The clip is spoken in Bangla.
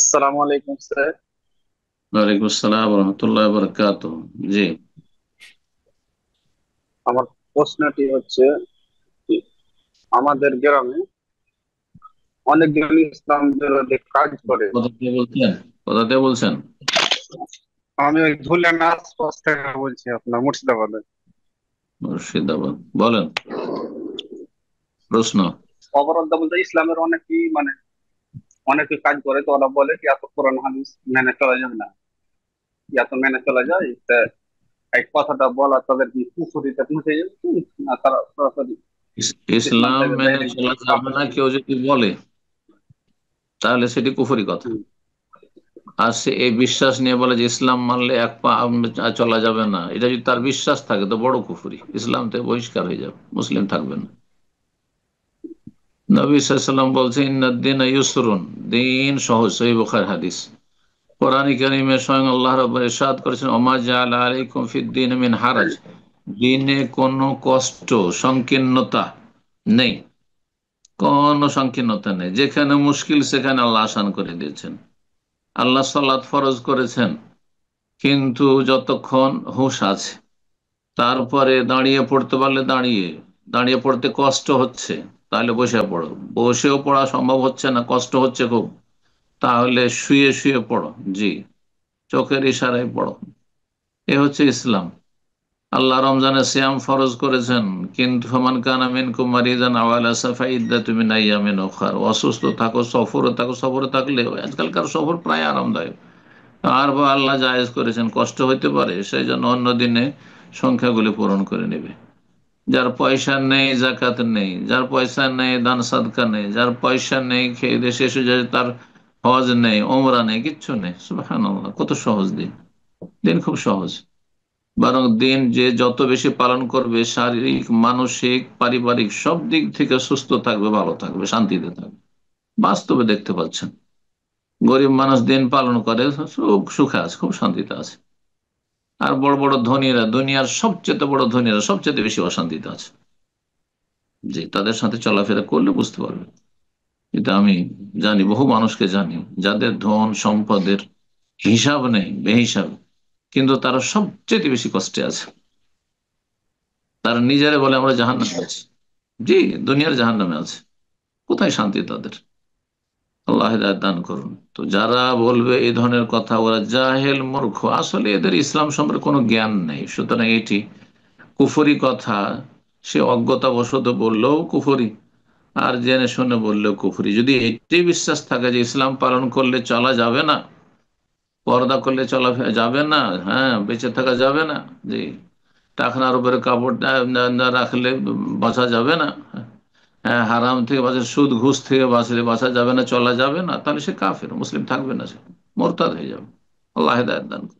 আসসালামু আলাইকুম স্যার। ওয়ালাইকুম আসসালাম রহমতুল্লাহ বরকাত। জি। আমার প্রশ্নটি হচ্ছে কি, আমাদের গ্রামে অনেকজন ইসলাম বিরোধী কাজ করে। কোথা থেকে বলছেন? কোথা থেকে বলছেন? আমি ওই ধুলিয়ান আশপাশ থেকে বলছি, আপনার মুর্শিদাবাদে। মুর্শিদাবাদ। বলেন প্রশ্ন। অপরাধ বলতে ইসলামের অনেকেই অনেকে কাজ করে, তো ওরা বলে কি এত কোরআন হাদিস মেনে চলা যাবে না, এত মেনে চলা যায় তা এই কথাটা বলা তাদের কি কুফরিতে পৌঁছে যাবে কি? না তারা সরাসরি ইসলাম ইসলাম থেকে মেনে ডাইরেক্ট চলা যাবে কাফের না হয়ে কেউ যদি বলে, তাহলে সেটি কুফরি কথা। যাবে। আর সে এই বিশ্বাস নিয়ে বলে যে ইসলাম মানলে এক পা চলা যাবে না, এটা যদি তার বিশ্বাস থাকে তো বড় কুফরি, ইসলাম থেকে বহিষ্কার হয়ে যাবে, মুসলিম থাকবে না। নবী সাল্লাল্লাহু আলাইহি ওয়াসাল্লাম বলছে ইন্নাদ-দীন ইউসরুন, দিন সহজ। সহিহ বুখারী হাদিস। কোরআন কারীমে স্বয়ং আল্লাহ রাব্বুল ইরশাদ করেছেন, ওমা জাআলা আলাইকুম ফিদ-দীন মিন হারাজ, দিনে কোনো কষ্ট সংকীর্ণতা নেই, কোনো সংকীর্ণতা নেই। যেখানে মুশকিল সেখানে আল্লাহ আসান করে দিয়েছেন। আল্লাহ সালাত ফরজ করেছেন, কিন্তু যতক্ষণ হুঁশ আছে, তারপরে দাঁড়িয়ে পড়তে পারলে দাঁড়িয়ে, দাঁড়িয়ে পড়তে কষ্ট হচ্ছে তাহলে বসে পড়ো। বসেও পড়া সম্ভব হচ্ছে না, কষ্ট হচ্ছে খুব, তাহলে শুয়ে শুয়ে পড়ো। জি, চোখের ইশারায় পড়ো। এ হচ্ছে ইসলাম। আল্লাহ রমজানের সিয়াম ফরজ করেছেন, কিন্তু ফামান কানা মিনকুম মারিদান আও আলা ফাইদ্দাতুম মিন আইয়ামিন উখার, অসুস্থ থাকো, সফরে থাকো, সফরে থাকলে আজকালকার সফর প্রায় আরামদায়ক, আর বা আল্লাহ জায়েজ করেছেন কষ্ট হইতে পারে, সেই জন্য অন্য দিনে সংখ্যাগুলি পূরণ করে নেবে। যার পয়সা নেই জাকাত নেই, যার পয়সা নেই দান সাদকা নেই, যার পয়সা নেই খেয়ে দেশে এসে যায়, তার হজ নেই, ওমরা নেই, কিচ্ছু নেই। সুবহানাল্লাহ, কত সহজ দিন। দিন খুব সহজ। বরং দিন যে যত বেশি পালন করবে, শারীরিক মানসিক পারিবারিক সব দিক থেকে সুস্থ থাকবে, ভালো থাকবে, শান্তিতে থাকবে। বাস্তবে দেখতে পাচ্ছেন, গরিব মানুষ দিন পালন করে সুখ সুখে আছে, খুব শান্তিতে আছে। আর বড় বড় ধনীরা, দুনিয়ার সবচেয়ে বড় ধনীরা সবচেয়ে বেশি অশান্তিতে আছে। যে তাদের সাথে চলাফেরা করলে বুঝতে পারবে। এটা আমি জানি, বহু মানুষকে জানি যাদের ধন সম্পদের হিসাব নেই, বেহিসাব, কিন্তু তারা সবচেয়ে বেশি কষ্টে আছে। তারা নিজেরা বলে আমরা জাহান্নামে আছি। জি, দুনিয়ার জাহান্নামে আছে। কোথায় শান্তি তাদের? আল্লাহ হিদায়াত দান করুন। তো যারা বলবে এই ধরনের কথা, ওরা জাহেল, মূর্খ, আসলে এদের ইসলাম সম্পর্কে কোনো জ্ঞান নেই। সুতরাং এটি কুফরি কথা। সে অজ্ঞতাবশত বললেও কুফরি, আর জেনে শুনে বললেও কুফরি। যদি এটি বিশ্বাস থাকে যে ইসলাম পালন করলে চলা যাবে না, পর্দা করলে চলা যাবে না, হ্যাঁ, বেঁচে থাকা যাবে না, জি, টাকনার উপরে কাপড় না রাখলে বাঁচা যাবে না, হ্যাঁ, হারাম থেকে বাঁচা, সুদ ঘুষ থেকে বাঁচলে বাঁচা যাবে না, চলা যাবে না, তাহলে সে কাফের, মুসলিম থাকবে না, সে মোরতাদ হয়ে যাবে। আল্লাহ হেদায়েত দান করুন।